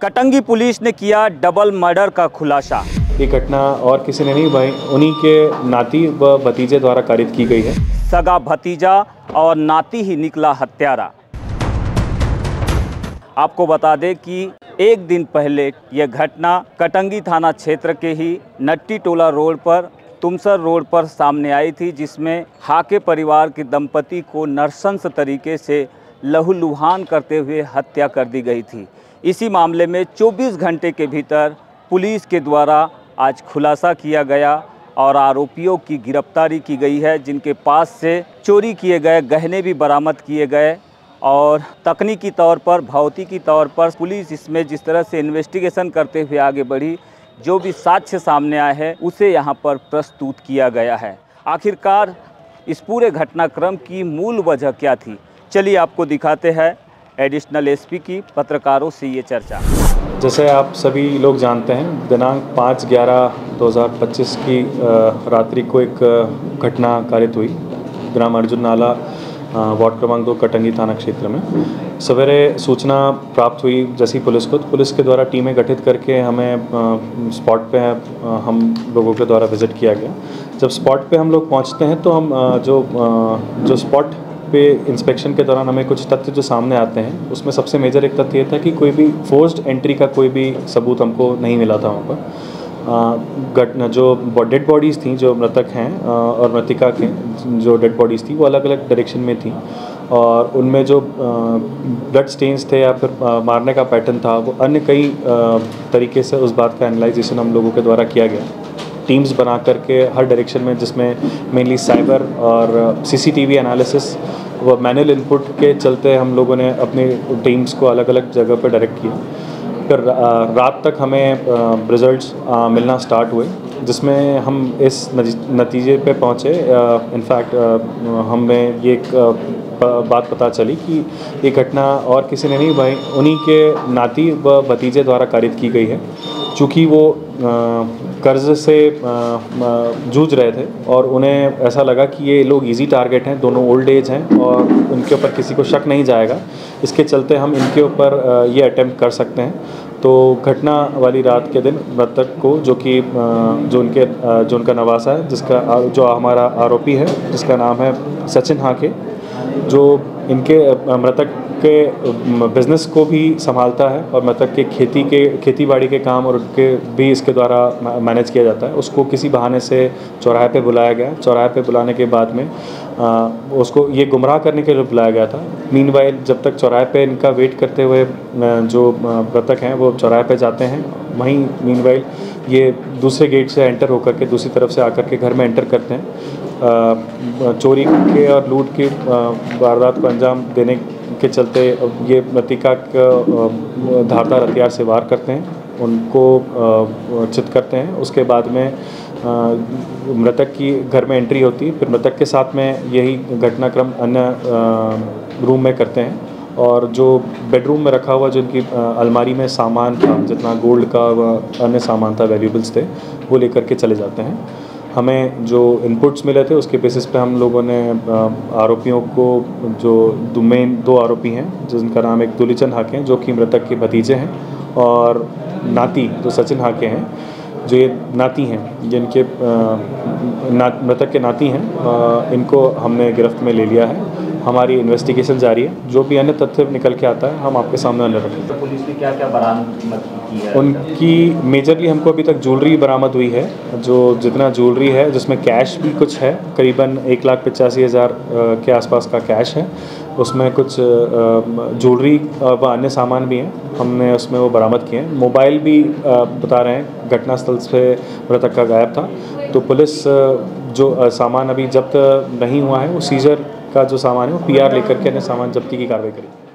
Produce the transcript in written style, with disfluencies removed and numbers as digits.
Katangi police ने किया double murder का खुलासा। ये घटना और किसी ने नहीं भाई, उन्हीं के नाती व भतीजे द्वारा कारित की गई है। सगा भतीजा और नाती ही निकला हत्यारा। आपको बता दें कि एक दिन पहले यह घटना कटंगी थाना क्षेत्र के ही नट्टी टोला रोड पर तुमसर रोड पर सामने आई थी, जिसमें हाके परिवार के दंपति को नृशंस तरीके से लहूलुहान करते हुए हत्या कर दी गई थी। इसी मामले में 24 घंटे के भीतर पुलिस के द्वारा आज खुलासा किया गया और आरोपियों की गिरफ्तारी की गई है, जिनके पास से चोरी किए गए गहने भी बरामद किए गए। और तकनीकी तौर पर, भौतिकी तौर पर पुलिस इसमें जिस तरह से इन्वेस्टिगेशन करते हुए आगे बढ़ी, जो भी साक्ष्य सामने आए हैं उसे यहाँ पर प्रस्तुत किया गया है। आखिरकार इस पूरे घटनाक्रम की मूल वजह क्या थी, चलिए आपको दिखाते हैं एडिशनल एसपी की पत्रकारों से ये चर्चा। जैसे आप सभी लोग जानते हैं, दिनांक 5/11/2025 की रात्रि को एक घटना कारित हुई ग्राम अर्जुन नाला वार्ड क्रमांक 2 कटंगी थाना क्षेत्र में। सवेरे सूचना प्राप्त हुई जैसी पुलिस को, तो पुलिस के द्वारा टीमें गठित करके हमें स्पॉट पे हम लोगों के द्वारा विज़िट किया गया। जब स्पॉट पे हम लोग पहुंचते हैं तो हम जो स्पॉट पे इंस्पेक्शन के दौरान हमें कुछ तथ्य जो सामने आते हैं, उसमें सबसे मेजर एक तथ्य ये था कि कोई भी फोर्स्ड एंट्री का कोई भी सबूत हमको नहीं मिला था वहाँ पर। जो डेड बॉडीज़ थी, जो मृतक हैं और मृतिका के जो डेड बॉडीज़ थी, वो अलग अलग डायरेक्शन में थी और उनमें जो ब्लड स्टेन्स थे या फिर मारने का पैटर्न था, वो अन्य कई तरीके से उस बात का एनालाइजेशन हम लोगों के द्वारा किया गया। टीम्स बना करके हर डायरेक्शन में, जिसमें मेनली साइबर और सीसीटीवी एनालिसिस व मैनुअल इनपुट के चलते हम लोगों ने अपनी टीम्स को अलग अलग जगह पर डायरेक्ट किया। फिर रात तक हमें रिजल्ट्स मिलना स्टार्ट हुए, जिसमें हम इस नतीजे पे पहुँचे। इनफैक्ट हमें ये बात पता चली कि ये घटना और किसी ने नहीं भाई, उन्हीं के नाती व भतीजे द्वारा कारित की गई है। चूँकि वो कर्ज से जूझ रहे थे और उन्हें ऐसा लगा कि ये लोग इजी टारगेट हैं, दोनों ओल्ड एज हैं और उनके ऊपर किसी को शक नहीं जाएगा, इसके चलते हम इनके ऊपर ये अटेम्प्ट कर सकते हैं। तो घटना वाली रात के दिन मृतक को, जो उनका नवासा है, जो हमारा आरोपी है, जिसका नाम है सचिन हाके, जो इनके मृतक के बिज़नेस को भी संभालता है और मृतक के खेती बाड़ी के काम और उनके भी इसके द्वारा मैनेज किया जाता है। उसको किसी बहाने से चौराहे पे बुलाया गया। चौराहे पे बुलाने के बाद में उसको ये गुमराह करने के लिए बुलाया गया था। मीनवाइल जब तक चौराहे पे इनका वेट करते हुए जो मृतक हैं वो चौराहे पे जाते हैं, वहीं मीनवाइल ये दूसरे गेट से एंटर होकर के दूसरी तरफ से आकर के घर में एंटर करते हैं। चोरी के और लूट की वारदात को अंजाम देने के चलते ये मृतिका का धारदार हथियार से वार करते हैं, उनको चित करते हैं। उसके बाद में मृतक की घर में एंट्री होती है। फिर मृतक के साथ में यही घटनाक्रम अन्य रूम में करते हैं और जो बेडरूम में रखा हुआ, जो इनकी अलमारी में सामान था, जितना गोल्ड का व अन्य सामान था, वैल्यूबल्स थे, वो लेकर के चले जाते हैं। हमें जो इनपुट्स मिले थे उसके बेसिस पे हम लोगों ने आरोपियों को, जो मेन 2 आरोपी हैं, जिनका नाम एक दुलीचंद हाके हैं, जो कि मृतक के भतीजे हैं, और नाती जो सचिन हाके हैं, जो ये नाती हैं, जिनके मृतक के नाती हैं, इनको हमने गिरफ्त में ले लिया है। हमारी इन्वेस्टिगेशन जारी है। जो भी अन्य तथ्य निकल के आता है हम आपके सामने रखेंगे। तो पुलिस ने क्या क्या बरामद की है? उनकी मेजरली हमको अभी तक ज्वेलरी बरामद हुई है। जो जितना ज्वेलरी है, जिसमें कैश भी कुछ है, करीबन 1,85,000 के आसपास का कैश है। उसमें कुछ ज्वेलरी व अन्य सामान भी हैं, हमने उसमें वो बरामद किए हैं। मोबाइल भी बता रहे हैं घटनास्थल से मृतक का गायब था। तो पुलिस जो सामान अभी जब्त नहीं हुआ है, वो सीजर का जो सामान है वो PR लेकर के अन्य सामान जब्ती की कार्रवाई करेगी।